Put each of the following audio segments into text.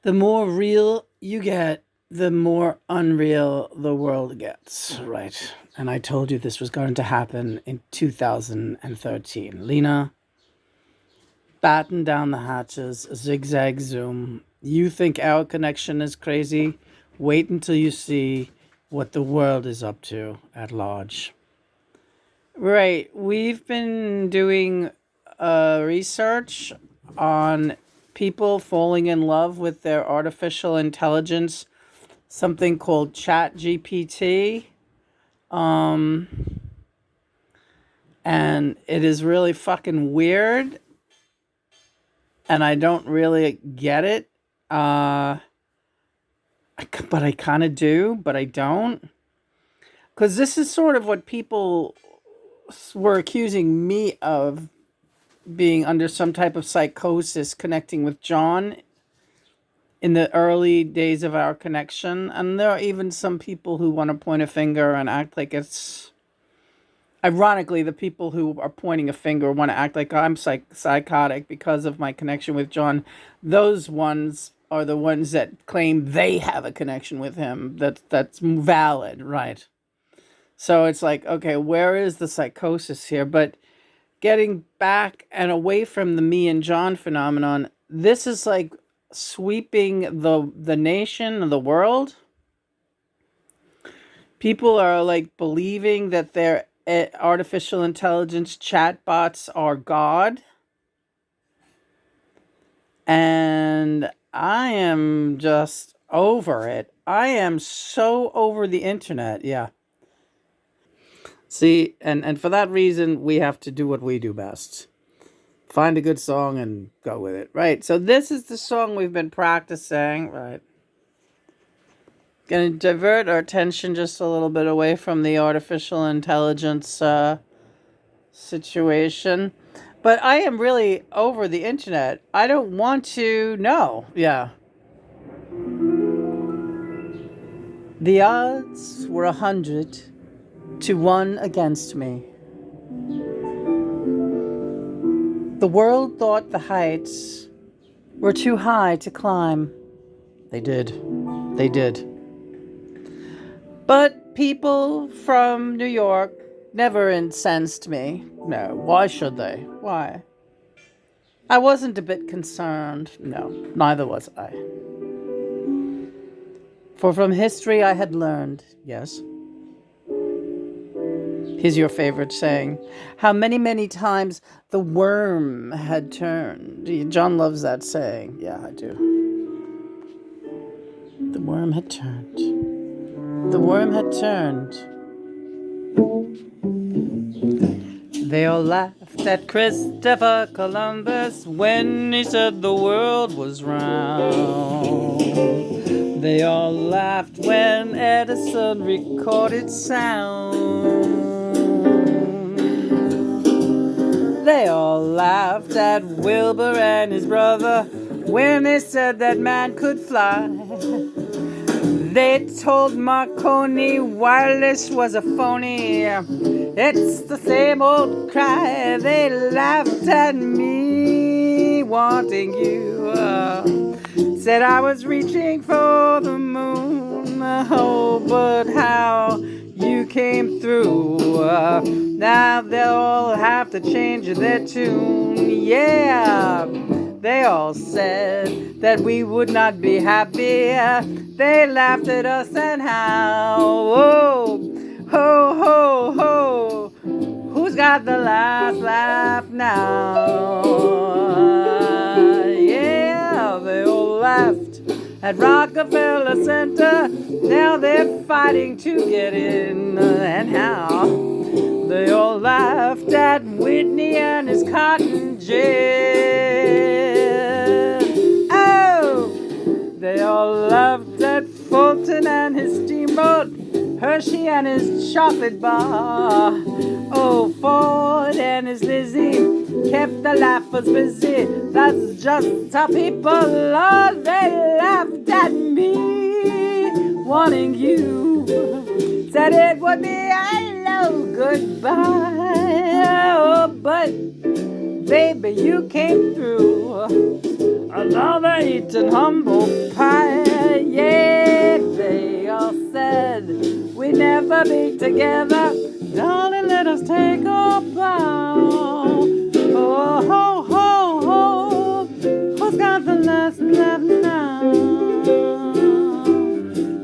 The more real you get, the more unreal the world gets, right? And I told you this was going to happen in 2013. Lena, batten down the hatches, zigzag zoom. You think our connection is crazy? Wait until you see what the world is up to at large. Right. We've been doing research on people falling in love with their artificial intelligence, something called ChatGPT. Um, and it is really fucking weird. And I don't really get it. But I kind of do, but I don't. Because this is sort of what people were accusing me of, being under some type of psychosis connecting with John in the early days of our connection. And there are even some people who want to point a finger and act like it's... Ironically, the people who are pointing a finger want to act like I'm psychotic because of my connection with John. Those ones are the ones that claim they have a connection with him that's valid, right? So it's like, okay, where is the psychosis here? But getting back and away from the me and John phenomenon, this is like sweeping the nation, the world. People are like believing that their artificial intelligence chatbots are God. And I am just over it. I am so over the internet. Yeah. See, and for that reason, we have to do what we do best. Find a good song and go with it. Right. So this is the song we've been practicing. Right. Going to divert our attention just a little bit away from the artificial intelligence situation. But I am really over the internet. I don't want to know. Yeah. The odds were 100-1 against me. The world thought the heights were too high to climb. They did. They did. But people from New York never incensed me. No, why should they? Why? I wasn't a bit concerned. No, neither was I. For from history I had learned, yes. Here's your favorite saying. How many, many times the worm had turned. John loves that saying. Yeah, I do. The worm had turned. The worm had turned. They all laughed at Christopher Columbus when he said the world was round. They all laughed when Edison recorded sound. They all laughed at Wilbur and his brother when they said that man could fly. They told Marconi wireless was a phony. It's the same old cry. They laughed at me wanting you. Said I was reaching for the moon. Oh, but how you came through. Now they'll all have to change their tune. Yeah. They all said that we would not be happy. They laughed at us and how. Oh, ho, ho, ho. Who's got the last laugh now? Yeah, they all laughed at Rockefeller Center. Now they're fighting to get in. And how? They all laughed at Whitney and his cotton gin. Oh, they all laughed at Fulton and his steamboat, Hershey and his chocolate bar. Oh, Ford and his Lizzie kept the laughers busy. That's just how people are. They laughed at me, wanting you. Said it would be hello, goodbye. Oh, but baby, you came through. Another eating humble pie. Yeah, they all said we'd never be together. Darling, let us take a bow. Oh, ho, ho, ho. Who's got the last laugh now?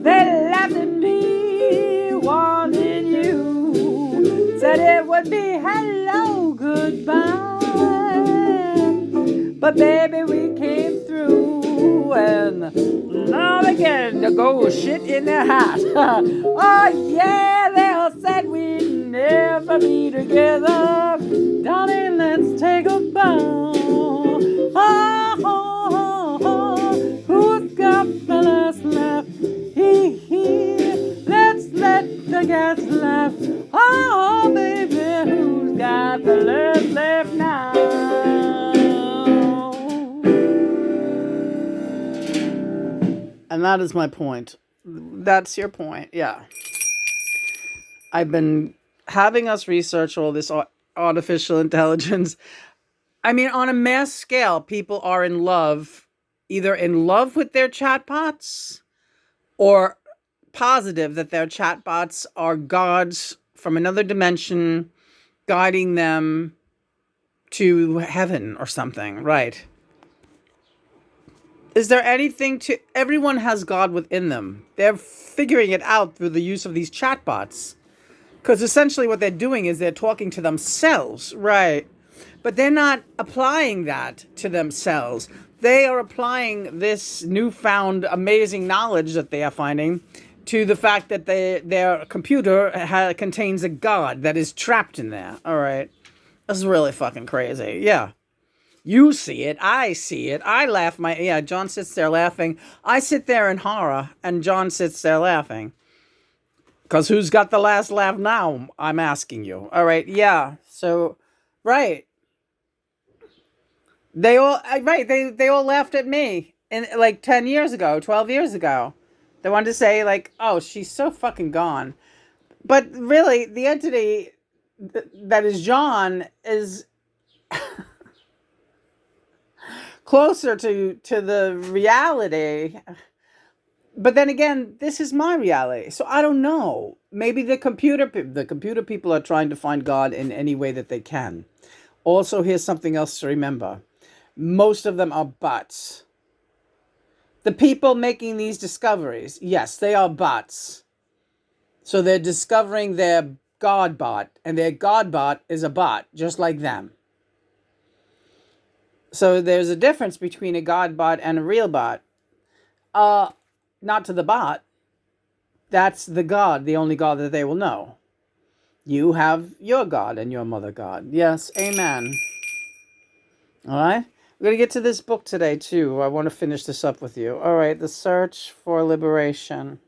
They laughed at me, wanted you. Said it would be hello, goodbye. But baby, we came through and now again to go shit in their hat. Oh yeah, they all said we'd never be together. Darling, let's take a bow. Oh, oh, oh, oh. Who's got the last laugh? Hee hee. Let's let the gas laugh. Oh baby, who's got the last laugh now? And that is my point. That's your point, yeah. I've been having us research all this artificial intelligence. I mean, on a mass scale, people are in love, either in love with their chatbots or positive that their chatbots are gods from another dimension guiding them to heaven or something, right? Is there anything to... Everyone has God within them. They're figuring it out through the use of these chatbots. Because essentially what they're doing is they're talking to themselves, right? But they're not applying that to themselves. They are applying this newfound amazing knowledge that they are finding to the fact that their computer contains a God that is trapped in there. All right. This is really fucking crazy. Yeah. You see it. I see it. I laugh. John sits there laughing. I sit there in horror, and John sits there laughing. Because who's got the last laugh now? I'm asking you. All right. Yeah. So, right. They all laughed at me in like 10 years ago, 12 years ago. They wanted to say like, oh, she's so fucking gone. But really, the entity that is John is closer to the reality. But then again, this is my reality. So I don't know. Maybe the computer people are trying to find God in any way that they can. Also, here's something else to remember. Most of them are bots. The people making these discoveries, yes, they are bots. So they're discovering their God bot, and their God bot is a bot, just like them. So there's a difference between a God bot and a real bot. Not to the bot. That's the God, the only God that they will know. You have your God and your mother God. Yes, amen. All right? We're going to get to this book today, too. I want to finish this up with you. All right, The Search for Liberation.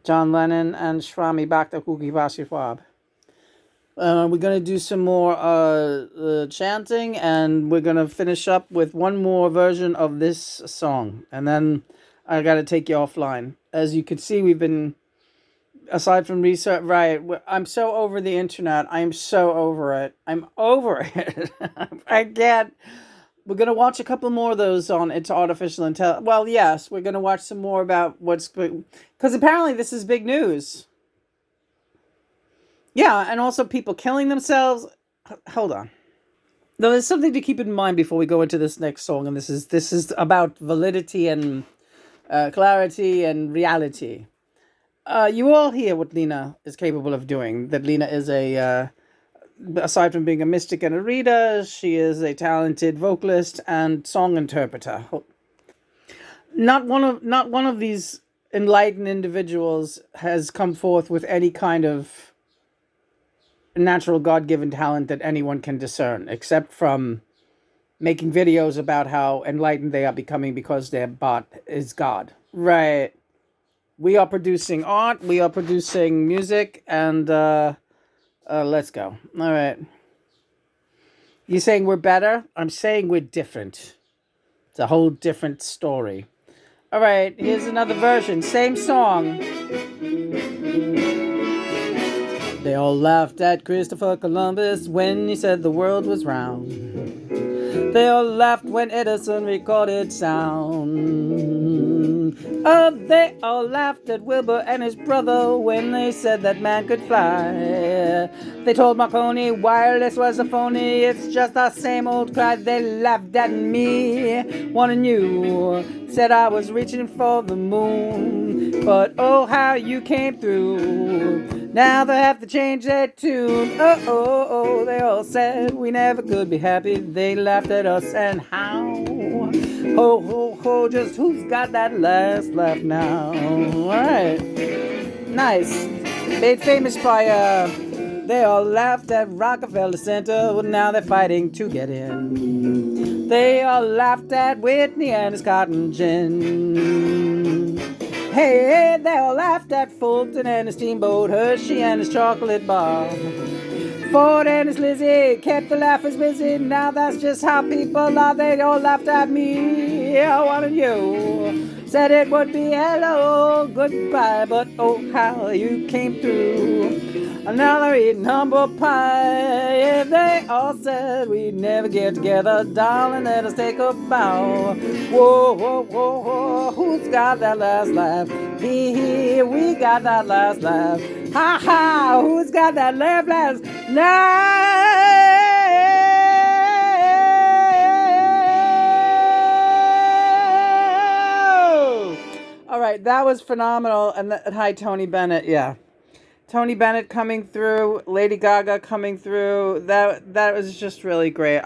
John Lennon and Shwami Bhakta Kuki Bashirwab. We're going to do some more chanting, and we're going to finish up with one more version of this song. And then I got to take you offline. As you can see, we've been, aside from research, right, I'm so over the internet. I'm so over it. I'm over it. I can't. We're going to watch a couple more of those on It's Artificial Intelligence. Well, yes, we're going to watch some more about what's... Because apparently this is big news. Yeah, and also people killing themselves. Hold on. Now, there's something to keep in mind before we go into this next song, and this is about validity and clarity and reality. You all hear what Lena is capable of doing. That Lena is aside from being a mystic and a reader, she is a talented vocalist and song interpreter. Not one of these enlightened individuals has come forth with any kind of natural God-given talent that anyone can discern, except from making videos about how enlightened they are becoming because their bot is God. Right. We are producing art, we are producing music, and let's go. All right. You saying we're better? I'm saying we're different. It's a whole different story. All right, here's another version. Same song. They all laughed at Christopher Columbus when he said the world was round. They all laughed when Edison recorded sound. Oh, they all laughed at Wilbur and his brother when they said that man could fly. They told Marconi wireless was a phony, it's just the same old cry. They laughed at me, one and you, said I was reaching for the moon. But oh, how you came through. Now they have to change their tune. Oh, oh, oh, they all said we never could be happy. They laughed at us and how? Ho, ho, ho, just who's got that last laugh now? Alright. Nice. Made famous by, they all laughed at Rockefeller Center. Well, now they're fighting to get in. They all laughed at Whitney and his cotton gin. Hey, they all laughed at Fulton and his steamboat, Hershey and his chocolate bar. Ford and his Lizzie kept the laughers busy. Now that's just how people are. They all laughed at me, one of you. Said it would be hello, goodbye, but oh how you came through. Another eating humble pie. Yeah, they all said we'd never get together, darling. Let us take a bow. Whoa, whoa, whoa, whoa. Who's got that last laugh? Hee, we got that last laugh. Ha ha. Who's got that last laugh? All right, that was phenomenal. And hi, Tony Bennett. Yeah. Tony Bennett coming through, Lady Gaga coming through. That was just really great.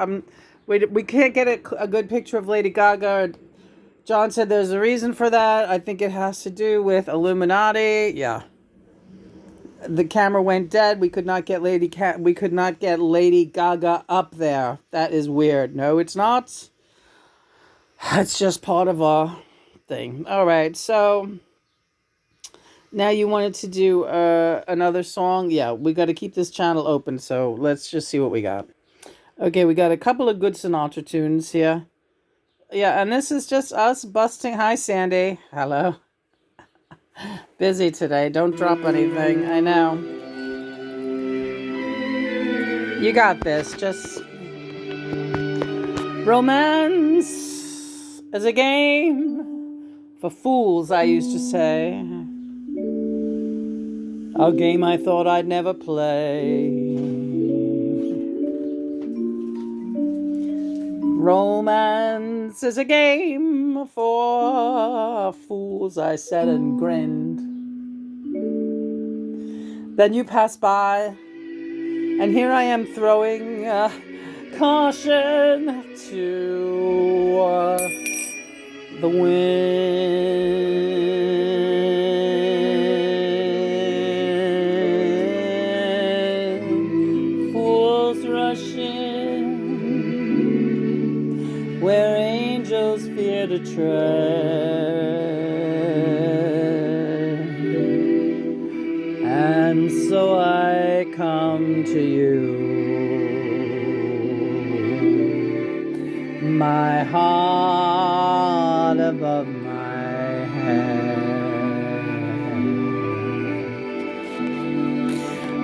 We can't get a good picture of Lady Gaga. John said there's a reason for that. I think it has to do with Illuminati. Yeah. The camera went dead. We could not get Lady Gaga up there. That is weird. No, it's not. It's just part of our thing. All right, so now you wanted to do another song. Yeah, we got to keep this channel open, so let's just see what we got. Okay, we got a couple of good Sinatra tunes here. Yeah, and this is just us busting. Hi, Sandy. Hello. Busy today. Don't drop anything. I know. You got this. Just romance is a game for fools, I used to say. A game I thought I'd never play. Romance is a game for fools, I said and grinned. Then you passed by, and here I am throwing caution to the wind. Fools rush in where angels fear to tread, and so I come to you, my heart above my head.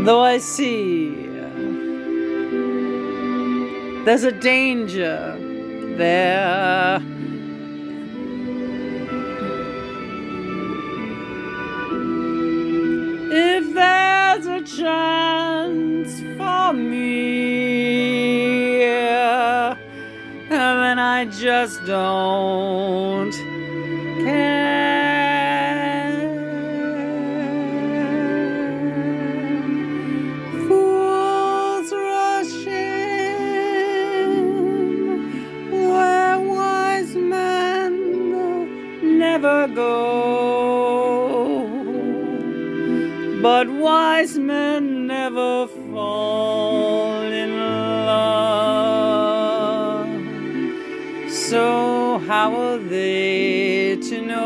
Though I see there's a danger there, if there's a chance for me, then I just don't care. Fools rush in where wise men never go, but wise men never fall in love. So how are they to know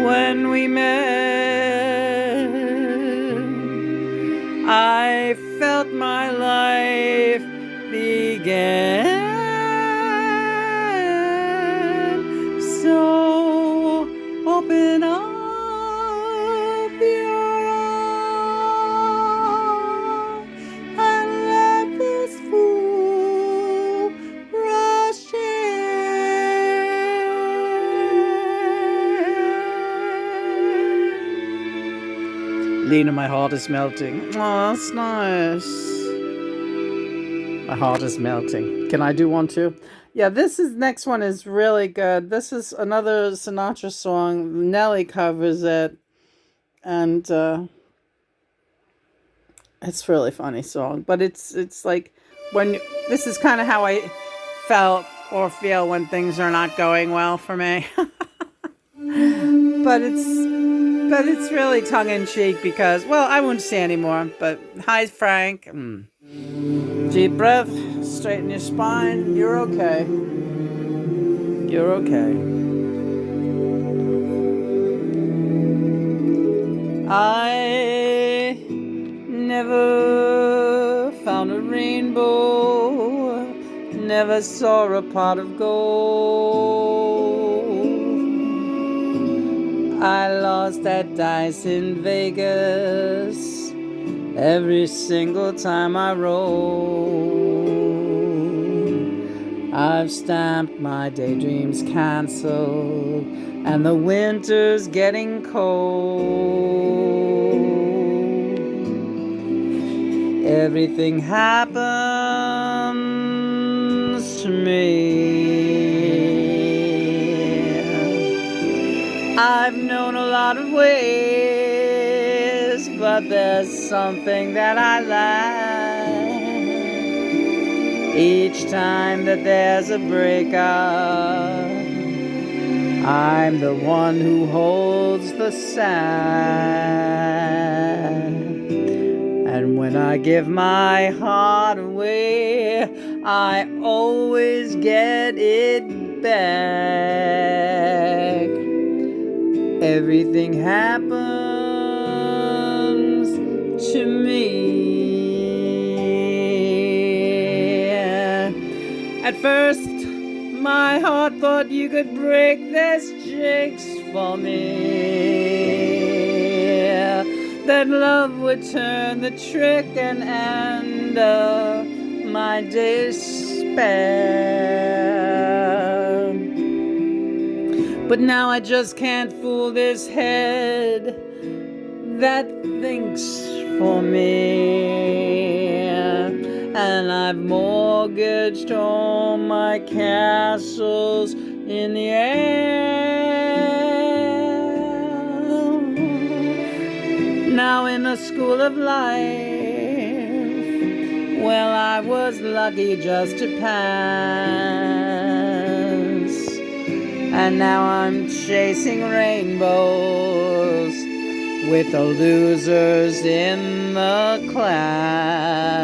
when we met? I felt my life began. So open up your Lena, my heart is melting. Oh, that's nice. My heart is melting. Can I do one too? Yeah, next one is really good. This is another Sinatra song. Nelly covers it. And it's a really funny song. But it's like this is kind of how I felt or feel when things are not going well for me. But it's really tongue in cheek because, well, I won't say anymore. But hi, Frank. Deep breath, straighten your spine. You're okay. You're okay. I never found a rainbow, never saw a pot of gold. I lost that dice in Vegas every single time I roll. I've stamped my daydreams canceled, and the winter's getting cold. Everything happens to me. I've known a lot of ways, but there's something that I like. Each time that there's a breakup, I'm the one who holds the sand. And when I give my heart away, I always get it back. Everything happens to me. At first, my heart thought you could break this jinx for me. That love would turn the trick and end my despair. But now I just can't fool this head that thinks for me. And I've mortgaged all my castles in the air. Now in the school of life, well, I was lucky just to pass. And now I'm chasing rainbows with the losers in the class.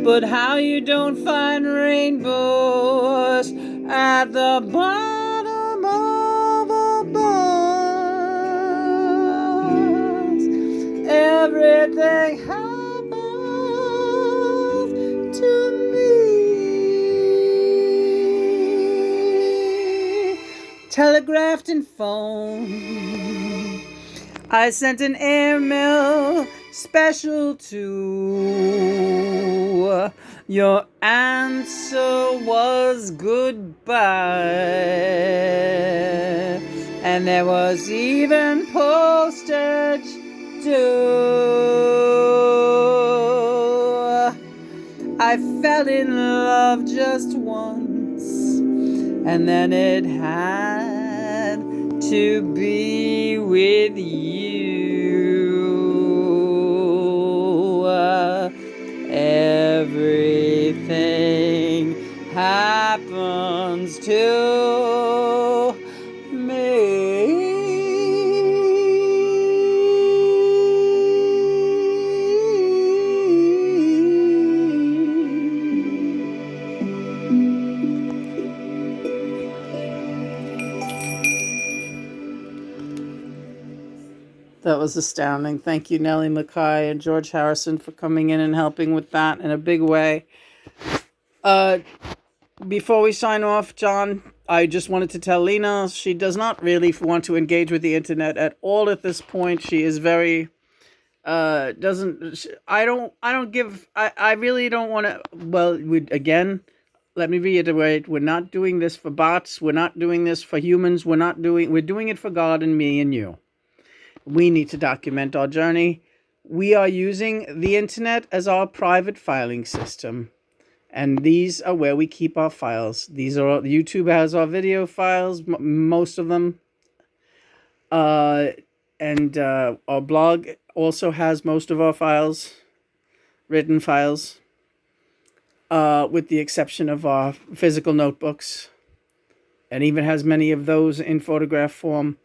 But how you don't find rainbows at the bottom of a bus? Everything happens to me. Telegraphed and phone, I sent an airmail special to. Your answer was goodbye, and there was even postage due. I fell in love just once, and then it had to be with you. Everything happens to me. That was astounding. Thank you, Nellie Mackay and George Harrison, for coming in and helping with that in a big way. Before we sign off, John, I just wanted to tell Lena she does not really want to engage with the internet at all at this point. She is very I really don't want to. Well, again, let me reiterate, we're not doing this for bots. We're not doing this for humans. We're doing it for God and me and you. We need to document our journey. We are using the internet as our private filing system. And these are where we keep our files. These are YouTube has our video files, most of them. And our blog also has most of our files, written files, with the exception of our physical notebooks, and even has many of those in photograph form.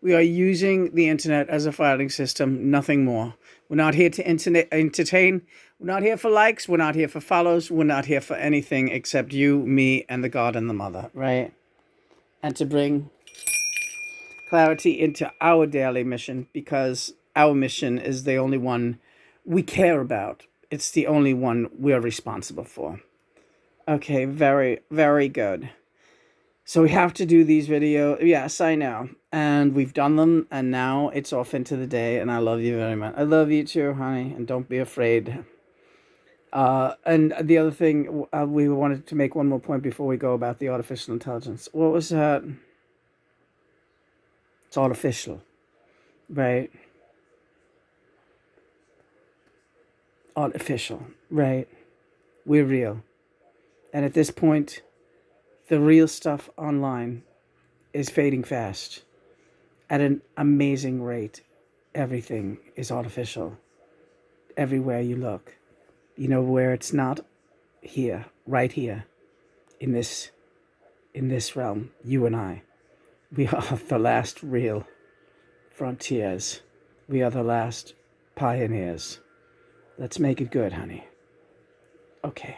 We are using the internet as a filing system, nothing more. We're not here to entertain. We're not here for likes. We're not here for follows. We're not here for anything except you, me, and the God and the Mother, right? And to bring clarity into our daily mission, because our mission is the only one we care about. It's the only one we're responsible for. Okay, very, very good. So we have to do these videos. Yes, I know. And we've done them, and now it's off into the day, and I love you very much. I love you too, honey, and don't be afraid. And the other thing, we wanted to make one more point before we go about the artificial intelligence. What was that? It's artificial, right? Artificial, right? We're real. And at this point, the real stuff online is fading fast at an amazing rate. Everything is artificial. Everywhere you look. You know where it's not? Here, right here, in this realm, you and I. We are the last real frontiers. We are the last pioneers. Let's make it good, honey. Okay.